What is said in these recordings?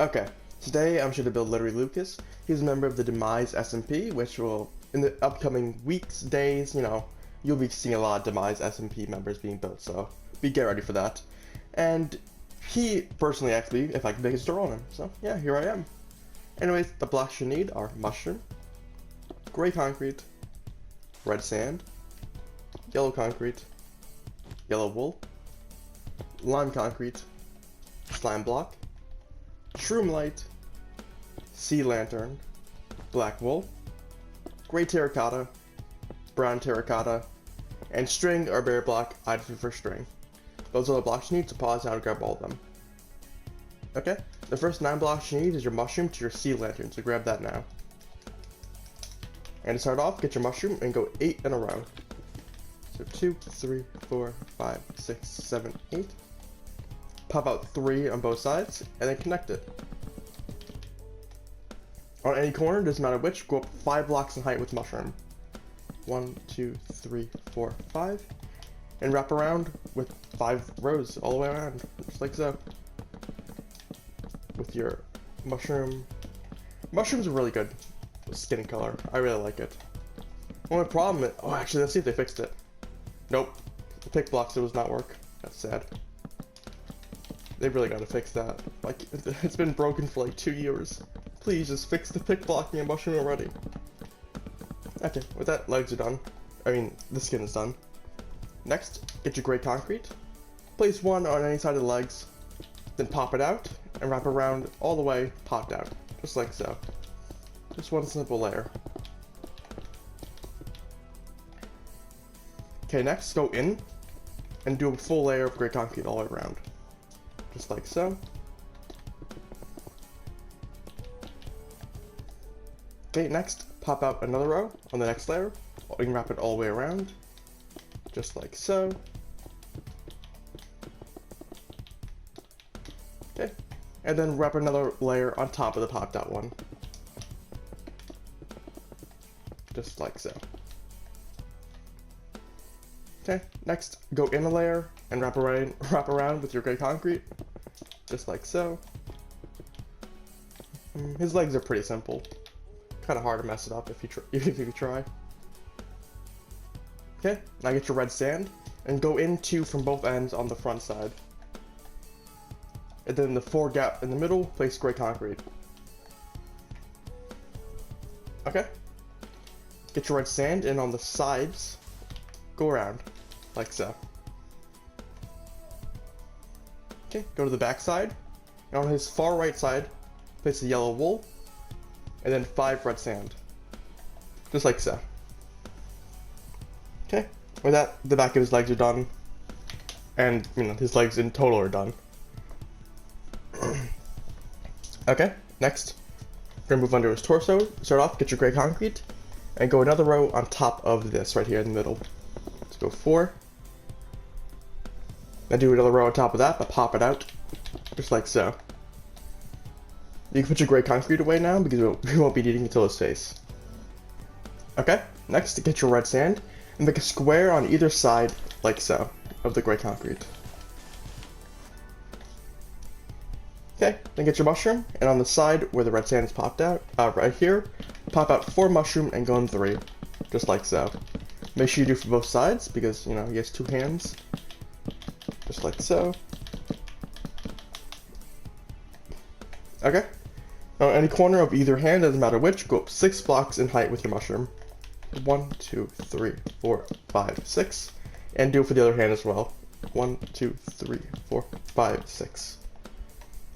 Okay, today I'm sure to build LiterallyLukas. He's a member of the Demise SMP, which will, in the upcoming weeks, days, you'll be seeing a lot of Demise SMP members being built, so get ready for that. And he personally asked me if I could make a store on him, so yeah, here I am. Anyways, the blocks you need are mushroom, gray concrete, red sand, yellow concrete, yellow wool, lime concrete, slime block, shroom light, sea lantern, black wool, gray terracotta, brown terracotta, and string or bear block item for string. Those are the blocks you need, so pause now and grab all of them. Okay, the first 9 blocks you need is your mushroom to your sea lantern, so grab that now. And to start off, get your mushroom and go 8 in a row. So 2, 3, 4, 5, 6, 7, 8. Pop out 3 on both sides, and then connect it. On any corner, doesn't matter which, go up 5 blocks in height with mushroom. 1, 2, 3, 4, 5. And wrap around with 5 rows all the way around, just like so. With your mushroom. Mushrooms are really good skin color. I really like it. Only problem is, oh actually let's see if they fixed it. Nope. The pick blocks does not work. That's sad. They really gotta fix that. Like, it's been broken for like 2 years. Please just fix the pick blocking and mushroom already. Okay, with that, legs are done. I mean, the skin is done. Next, get your gray concrete. Place 1 on any side of the legs. Then pop it out and wrap around all the way, popped out. Just like so. Just one simple layer. Okay, next, go in and do a full layer of gray concrete all the way around. Just like so. Okay, next, pop out another row on the next layer. You can wrap it all the way around. Just like so. Okay, and then wrap another layer on top of the popped out one. Just like so. Okay, next, go in a layer and wrap around with your gray concrete. Just like so. His legs are pretty simple. Kind of hard to mess it up if you try. Okay, now get your red sand and go in 2 from both ends on the front side. And then the 4 gap in the middle, place gray concrete. Okay. Get your red sand and on the sides, go around, like so. Okay, go to the back side, and on his far right side, place the yellow wool, and then 5 red sand. Just like so. Okay, with that, the back of his legs are done, and, his legs in total are done. Okay, next, we're gonna move under his torso. Start off, get your gray concrete, and go another row on top of this right here in the middle. Let's go 4. Then do another row on top of that, but pop it out, just like so. You can put your gray concrete away now because we won't be needing it till his face. Okay, next, get your red sand and make a square on either side, like so, of the gray concrete. Okay, then get your mushroom, and on the side where the red sand is popped out, right here, pop out 4 mushroom and go in 3, just like so. Make sure you do for both sides because, he has 2 hands, just like so. Okay, now any corner of either hand, doesn't matter which, go up 6 blocks in height with your mushroom. 1, 2, 3, 4, 5, 6, and do it for the other hand as well. 1, 2, 3, 4, 5, 6.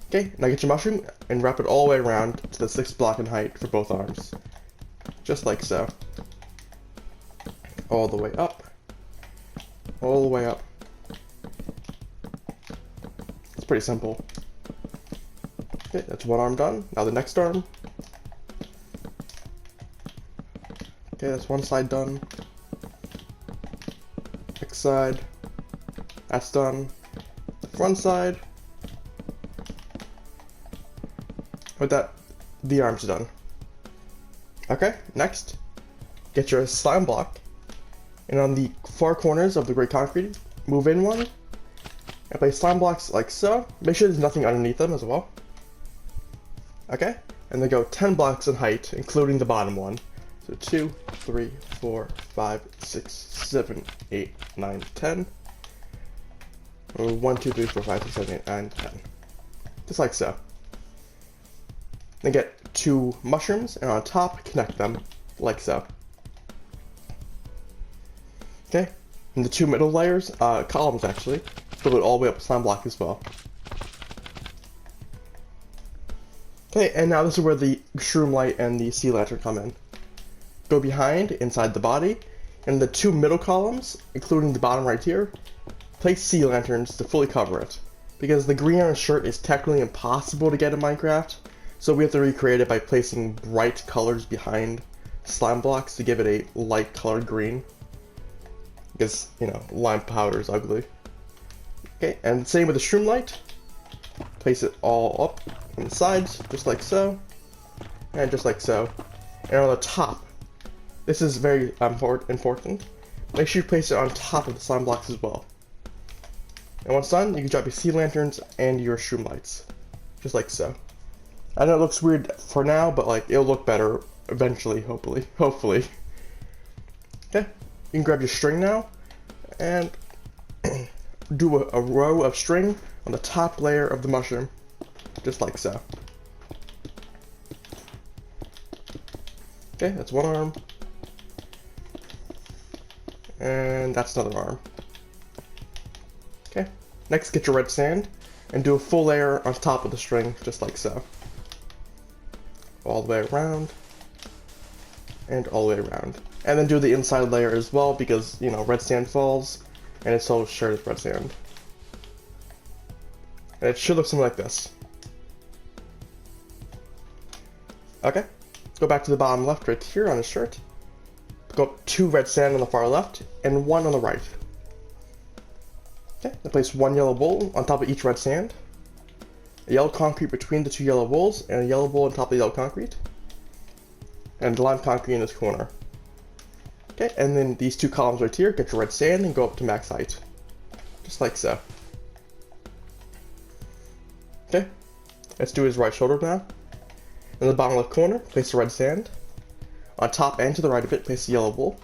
Okay, now get your mushroom and wrap it all the way around to the 6th block in height for both arms. Just like so. All the way up. All the way up. It's pretty simple. Okay, that's one arm done. Now the next arm. Okay, that's one side done. Next side. That's done. The front side. With that, the arms are done. Okay, next, get your slime block, and on the far corners of the gray concrete, move in 1, and place slime blocks like so. Make sure there's nothing underneath them as well. Okay, and they go 10 blocks in height, including the bottom one. So 2, 3, 4, 5, 6, 7, 8, 9, 10. 1, 2, 3, 4, 5, 6, 7, 8, 9, 10. Just like so. Then get 2 mushrooms, and on top, connect them, like so. Okay, and the 2 middle layers, columns actually, fill it all the way up to slime block as well. Okay, and now this is where the shroom light and the sea lantern come in. Go behind, inside the body, and the 2 middle columns, including the bottom right here, place sea lanterns to fully cover it. Because the green on a shirt is technically impossible to get in Minecraft, so we have to recreate it by placing bright colors behind slime blocks to give it a light colored green. Because, you know, lime powder is ugly. Okay, and same with the shroom light. Place it all up on the sides, just like so, and just like so. And on the top, this is very important, make sure you place it on top of the slime blocks as well. And once done, you can drop your sea lanterns and your shroom lights, just like so. I know it looks weird for now, but like it'll look better eventually, hopefully. Okay, you can grab your string now, and do a row of string on the top layer of the mushroom, just like so. Okay, that's one arm. And that's another arm. Okay, next get your red sand and do a full layer on top of the string, just like so. All the way around, and all the way around. And then do the inside layer as well, because, you know, red sand falls, and it's all shared with red sand. And it should look something like this. Okay, go back to the bottom left right here on his shirt. Go up 2 red sand on the far left, and 1 on the right. Okay, then place 1 yellow bowl on top of each red sand. A yellow concrete between the 2 yellow bowls, and a yellow bowl on top of the yellow concrete. And lime concrete in this corner. Okay, and then these 2 columns right here, get your red sand and go up to max height. Just like so. Okay, let's do his right shoulder now. In the bottom left corner, place the red sand. On top and to the right of it, place the yellow bowl.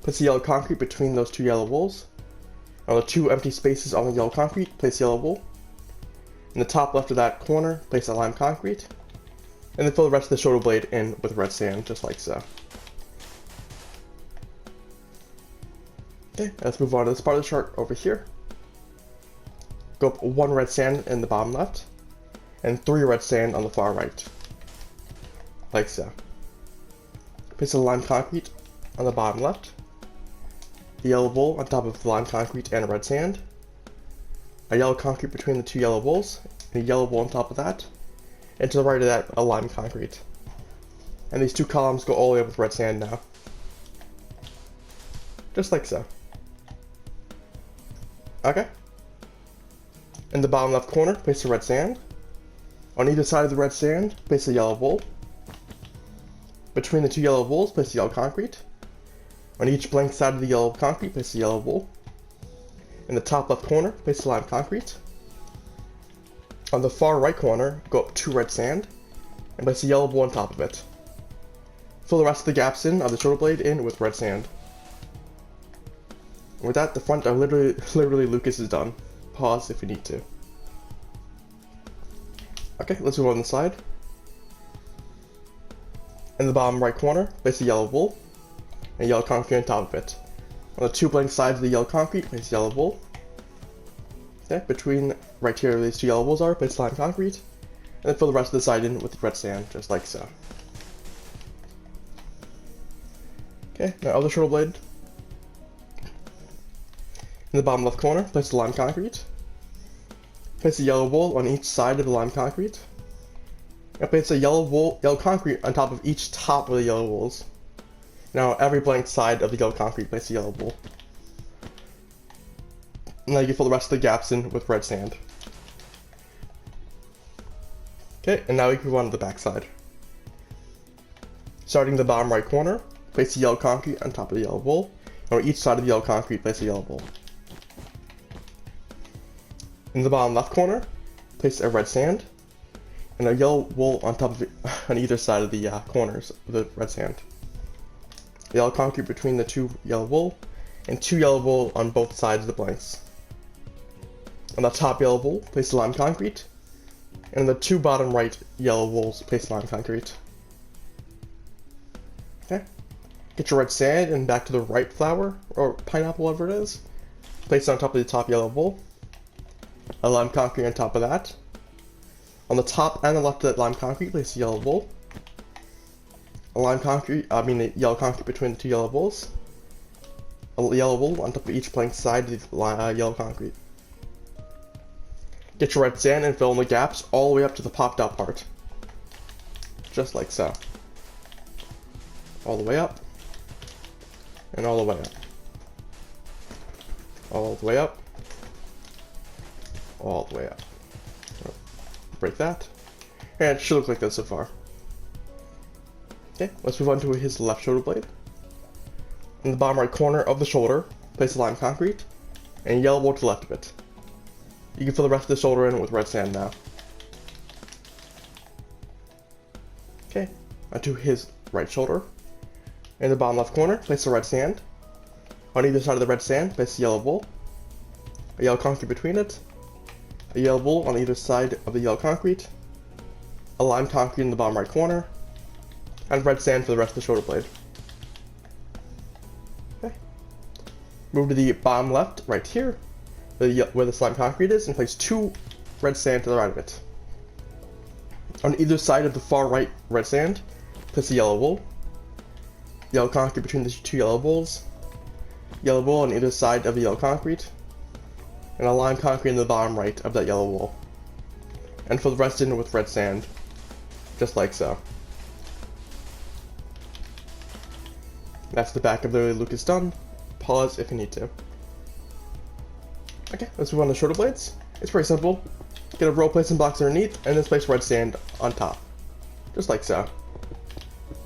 Place the yellow concrete between those 2 yellow bowls. On the 2 empty spaces on the yellow concrete, place the yellow bowl. In the top left of that corner, place the lime concrete. And then fill the rest of the shoulder blade in with red sand, just like so. Okay, let's move on to this part of the chart over here. Go up 1 red sand in the bottom left, and 3 red sand on the far right. Like so. Place the lime concrete on the bottom left, the yellow bowl on top of the lime concrete and red sand, a yellow concrete between the 2 yellow bowls, and a yellow bowl on top of that, and to the right of that, a lime concrete. And these 2 columns go all the way up with red sand now. Just like so. Okay. In the bottom left corner, place the red sand. On either side of the red sand, place the yellow bowl. Between the 2 yellow bowls, place the yellow concrete. On each blank side of the yellow concrete, place the yellow bowl. In the top left corner, place the lime concrete. On the far right corner, go up 2 red sand, and place the yellow bowl on top of it. Fill the rest of the gaps in of the shoulder blade in with red sand. And with that, the front of LiterallyLukas is done. Pause if you need to. Okay, let's move on the side. In the bottom right corner, place the yellow bowl, and yellow concrete on top of it. On the 2 blank sides of the yellow concrete, place the yellow bowl. Okay, between right here where these 2 yellow bowls are, place lime concrete, and then fill the rest of the side in with red sand, just like so. Okay, now other shoulder blade. In the bottom left corner, place the lime concrete. Place the yellow bowl on each side of the lime concrete. And place the yellow concrete on top of each top of the yellow bowls. Now every blank side of the yellow concrete, place the yellow bowl. Now you can fill the rest of the gaps in with red sand. Okay, and now we can move on to the back side. Starting in the bottom right corner, place the yellow concrete on top of the yellow bowl. And on each side of the yellow concrete, place the yellow bowl. In the bottom left corner, place a red sand. and a yellow wool on top of it, on either side of the corners of the red sand. Yellow concrete between the 2 yellow wool, and 2 yellow wool on both sides of the blanks. On the top yellow wool, place the lime concrete, and on the 2 bottom right yellow wools, place lime concrete. Okay. Get your red sand and back to the right flower, or pineapple, whatever it is. Place it on top of the top yellow wool. A lime concrete on top of that. On the top and the left of that lime concrete, place the yellow wool. A yellow concrete between the 2 yellow wools. A yellow wool on top of each blank side of the yellow concrete. Get your red sand and fill in the gaps all the way up to the popped out part. Just like so. All the way up. And all the way up. All the way up. All the way up. Break that. And it should look like this so far. Okay, let's move on to his left shoulder blade. In the bottom right corner of the shoulder, place the lime concrete, and yellow wool to the left of it. You can fill the rest of the shoulder in with red sand now. Okay, onto his right shoulder. In the bottom left corner, place the red sand. On either side of the red sand, place the yellow wool. A yellow concrete between it. A yellow wool on either side of the yellow concrete. A lime concrete in the bottom right corner. And red sand for the rest of the shoulder blade. Okay. Move to the bottom left, right here, where the slime concrete is, and place 2 red sand to the right of it. On either side of the far right red sand, place the yellow wool. Yellow concrete between the 2 yellow wools. Yellow wool on either side of the yellow concrete. And a lime concrete in the bottom right of that yellow wool. And fill the rest in with red sand. Just like so. That's the back of LiterallyLukas done. Pause if you need to. Okay, let's move on to shoulder blades. It's pretty simple. Get a row, place some blocks underneath, and then place red sand on top. Just like so.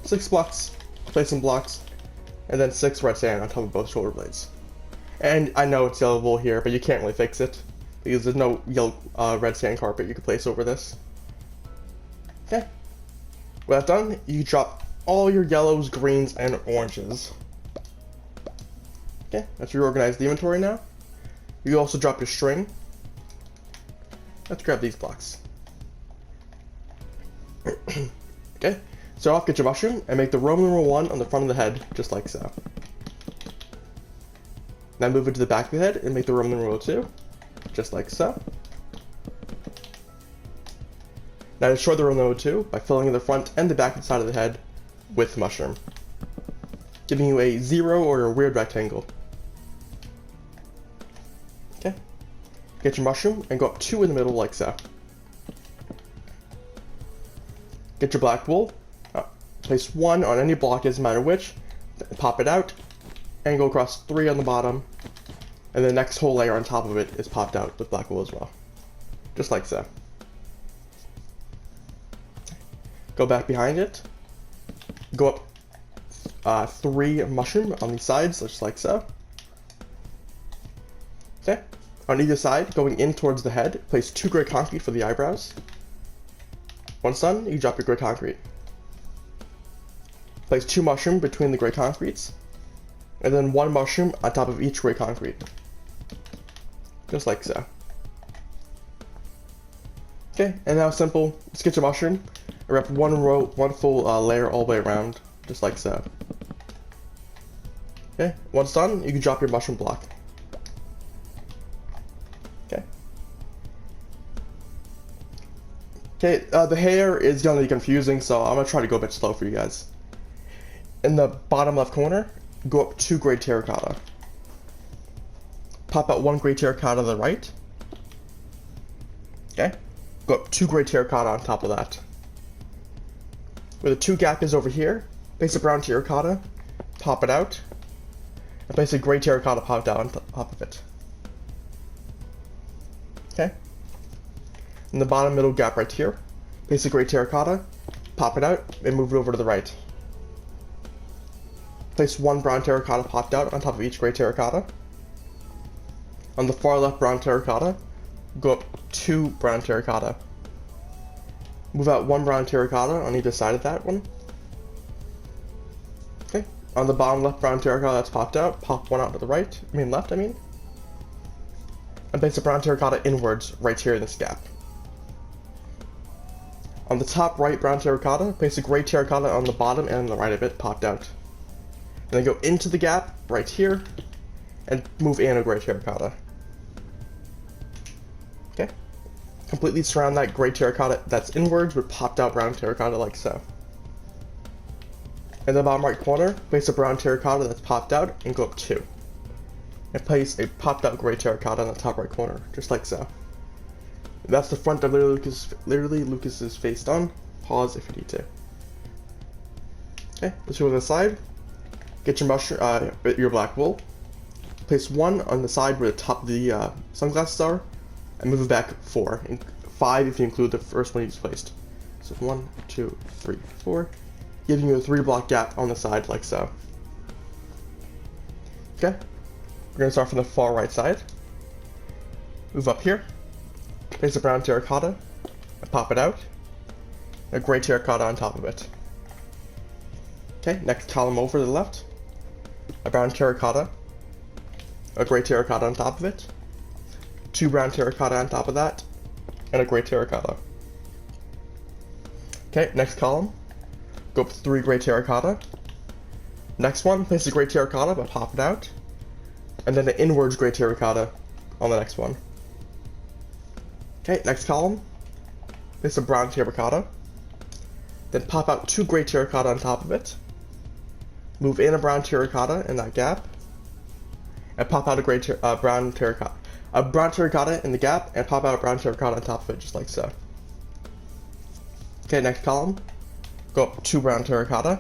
6 blocks, place some blocks, and then 6 red sand on top of both shoulder blades. And I know it's yellow wool here, but you can't really fix it, because there's no yellow red sand carpet you can place over this. Okay. With that done, you drop all your yellows, greens, and oranges. Okay, let's reorganize the inventory now. You also drop your string. Let's grab these blocks. Okay, start off, get your mushroom, and make the Roman numeral 1 on the front of the head, just like so. Then move it to the back of the head and make the Roman numeral 2, just like so. Now destroy the Roman numeral 2 by filling in the front and the back side of the head with mushroom, giving you a 0 or a weird rectangle. Okay, get your mushroom and go up 2 in the middle like so. Get your black wool, place 1 on any block, doesn't matter which, pop it out, and go across 3 on the bottom, and the next whole layer on top of it is popped out with black wool as well. Just like so. Go back behind it, go up 3 mushroom on the sides, just like so. Okay, on either side, going in towards the head, place 2 gray concrete for the eyebrows. Once done, you drop your gray concrete. Place 2 mushroom between the gray concretes, and then 1 mushroom on top of each gray concrete. Just like so. Okay, and now simple, just get your mushroom, and wrap one full layer all the way around, just like so. Okay, once done, you can drop your mushroom block. Okay. Okay, the hair is gonna be confusing, so I'm gonna try to go a bit slow for you guys. In the bottom left corner, go up 2 gray terracotta. Pop out 1 gray terracotta to the right. Okay, go up 2 gray terracotta on top of that. Where the 2 gap is over here, place a brown terracotta, pop it out, and place a gray terracotta popped out on top of it. Okay. In the bottom middle gap right here, place a gray terracotta, pop it out, and move it over to the right. Place 1 brown terracotta popped out on top of each gray terracotta. On the far left brown terracotta, go up 2 brown terracotta. Move out one brown terracotta on either side of that one. Okay, on the bottom left brown terracotta that's popped out, pop one out to the left, and place the brown terracotta inwards right here in this gap. On the top right brown terracotta, place a gray terracotta on the bottom and on the right of it, popped out. And then go into the gap right here, and move in a gray terracotta. Okay. Completely surround that gray terracotta that's inwards with popped out brown terracotta like so. In the bottom right corner, place a brown terracotta that's popped out and go up 2. And place a popped out gray terracotta in the top right corner, just like so. That's the front of LiterallyLukas's face done. Pause if you need to. Okay, let's go to the side. Get your mushroom, your black wool. Place one on the side where the top of the sunglasses are, and move it back 4, and 5 if you include the first one you just placed. So 1, 2, 3, 4, giving you a 3-block gap on the side like so. Okay, we're gonna start from the far right side. Move up here, place a brown terracotta, and pop it out. A gray terracotta on top of it. Okay, next column over to the left, a brown terracotta, a gray terracotta on top of it, 2 brown terracotta on top of that, and a gray terracotta. Okay, next column, go up 3 gray terracotta. Next one, place the gray terracotta but pop it out, and then the inwards gray terracotta on the next one. Okay, next column, place a brown terracotta, then pop out 2 gray terracotta on top of it, move in a brown terracotta in that gap, and pop out a brown terracotta in the gap, and pop out a brown terracotta on top of it, just like so. Okay, next column, go up 2 brown terracotta,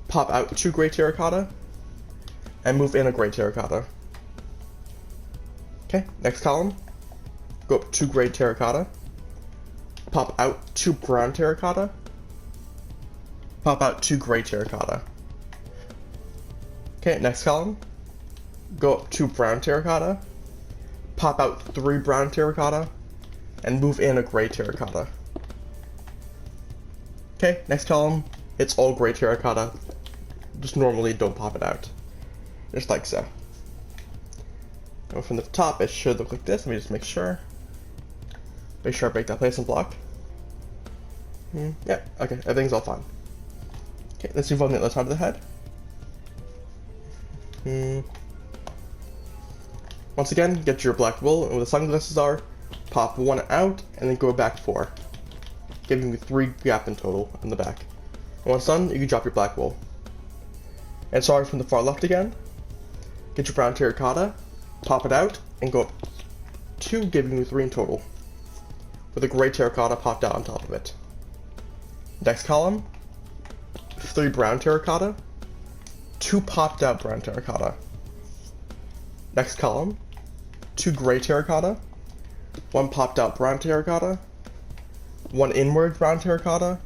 pop out 2 gray terracotta, and move in a gray terracotta. Okay, next column, go up 2 gray terracotta, pop out 2 brown terracotta, pop out 2 gray terracotta. Okay, next column, go up 2 brown terracotta, pop out 3 brown terracotta, and move in a gray terracotta. Okay, next column, it's all gray terracotta. Just normally don't pop it out. Just like so. And from the top, it should look like this. Let me just make sure. Make sure I break that place and block. Yeah, okay, everything's all fine. Okay, let's move on to the other side of the head. Once again, get your black wool and where the sunglasses are, pop 1 out, and then go back 4, giving you 3 gap in total in the back. And once done, you can drop your black wool. And sorry, from the far left again, get your brown terracotta, pop it out, and go up 2, giving you 3 in total, with a gray terracotta popped out on top of it. Next column, 3 brown terracotta, 2 popped out brown terracotta. Next column, 2 gray terracotta, 1 popped out brown terracotta, 1 inward brown terracotta,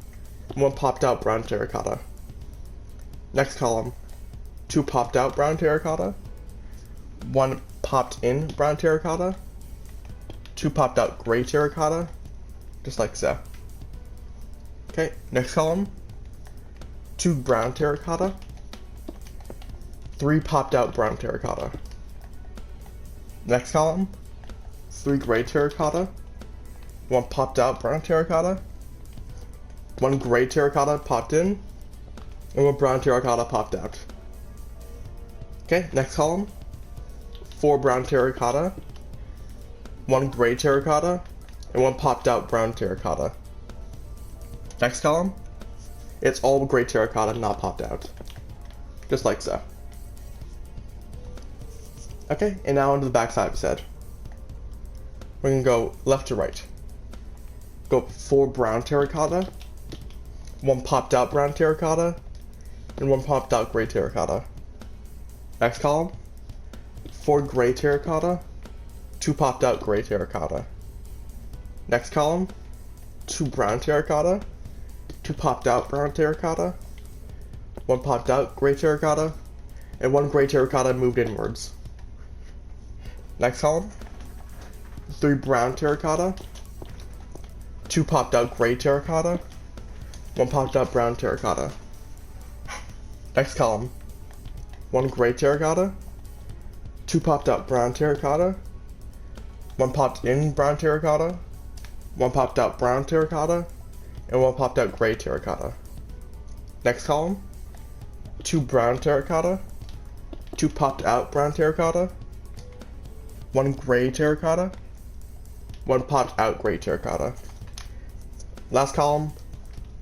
and 1 popped out brown terracotta. Next column, 2 popped out brown terracotta, 1 popped in brown terracotta, 2 popped out gray terracotta, just like so. Okay, next column, 2 brown terracotta, 3 popped out brown terracotta. Next column, 3 gray terracotta, 1 popped out brown terracotta, 1 gray terracotta popped in, and 1 brown terracotta popped out. Okay, next column, 4 brown terracotta, 1 gray terracotta, and 1 popped out brown terracotta. Next column, it's all gray terracotta, not popped out. Just like so. Okay, and now onto the back side of his head. We're gonna go left to right. Go up 4 brown terracotta, 1 popped out brown terracotta, and 1 popped out gray terracotta. Next column, 4 gray terracotta, 2 popped out gray terracotta. Next column, 2 brown terracotta, 2 popped out brown terracotta, 1 popped out gray terracotta, and 1 gray terracotta moved inwards. Next column, 3 brown terracotta, 2 popped out gray terracotta, 1 popped out brown terracotta. Next column, 1 gray terracotta, 2 popped out brown terracotta, 1 popped in brown terracotta, 1 popped out brown terracotta, and 1 popped out gray terracotta. Next column, 2 brown terracotta, 2 popped out brown terracotta, 1 gray terracotta, 1 popped out gray terracotta. Last column,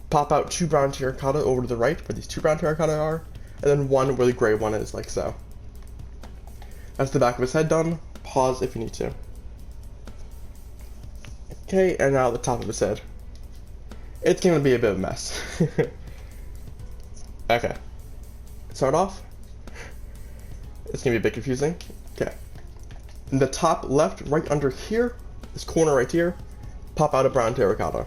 pop out 2 brown terracotta over to the right where these 2 brown terracotta are, and then 1 where the gray one is, like so. That's the back of his head done. Pause if you need to. Okay, and now the top of his head. It's gonna be a bit of a mess. Okay. Start off. It's gonna be a bit confusing. Okay. In the top left, right under here, this corner right here, pop out a brown terracotta.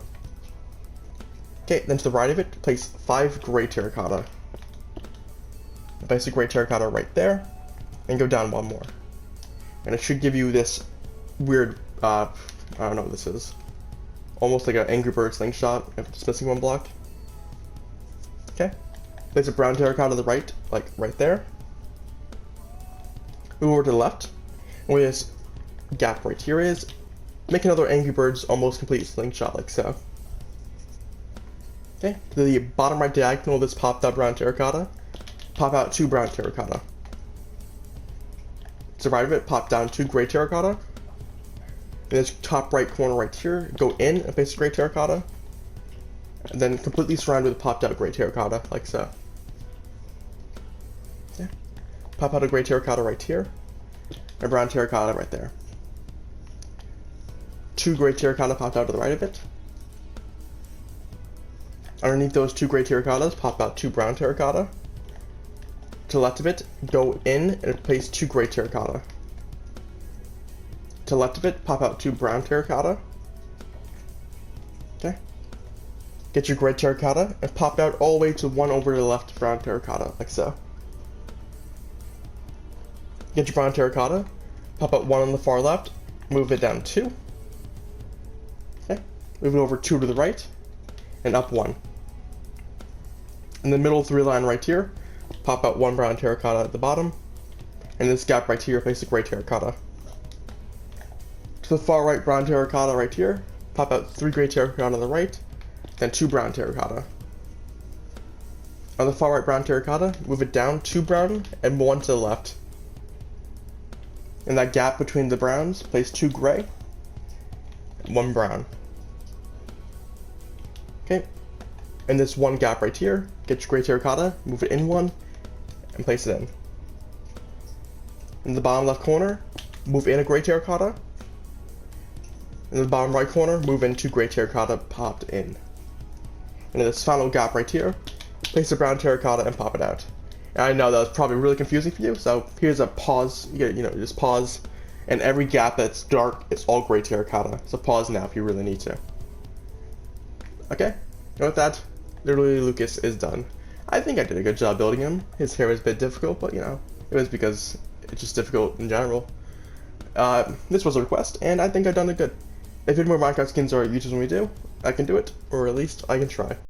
Okay, then to the right of it, place 5 gray terracotta. Place a gray terracotta right there, and go down 1 more. And it should give you this weird, I don't know what this is. Almost like an Angry Bird slingshot, if it's missing 1 block. Okay. Place a brown terracotta to the right, like right there. Move over to the left, and where this gap right here is, make another Angry Birds almost complete slingshot, like so. Okay, to the bottom right diagonal of this popped out brown terracotta, pop out 2 brown terracotta. To the right of it, pop down 2 gray terracotta. In this top right corner right here, go in and place a gray terracotta. And then completely surround with a popped out gray terracotta, like so. Okay. Pop out a gray terracotta right here, and brown terracotta right there. 2 gray terracotta popped out to the right of it. Underneath those 2 gray terracottas, pop out 2 brown terracotta. To the left of it, go in and place 2 gray terracotta. To the left of it, pop out 2 brown terracotta. Okay. Get your gray terracotta and pop out all the way to 1 over to the left brown terracotta, like so. Get your brown terracotta, pop out 1 on the far left, move it down 2. Okay. Move it over 2 to the right, and up 1. In the middle 3 line right here, pop out 1 brown terracotta at the bottom, and this gap right here, place a gray terracotta. To the far right brown terracotta right here, pop out 3 gray terracotta on the right, then 2 brown terracotta. On the far right brown terracotta, move it down 2 brown and 1 to the left. In that gap between the browns, place 2 gray, and 1 brown. Okay. In this 1 gap right here, get your gray terracotta, move it in 1, and place it in. In the bottom left corner, move in a gray terracotta. In the bottom right corner, move in 2 gray terracotta popped in. And in this final gap right here, place a brown terracotta and pop it out. And I know that was probably really confusing for you, so here's a pause. You just pause, and every gap that's dark, it's all gray terracotta. So pause now if you really need to. Okay, and with that, LiterallyLukas is done. I think I did a good job building him. His hair was a bit difficult, but it was because it's just difficult in general. This was a request, and I think I've done it good. If you need more Minecraft skins or YouTubers when we do, I can do it, or at least I can try.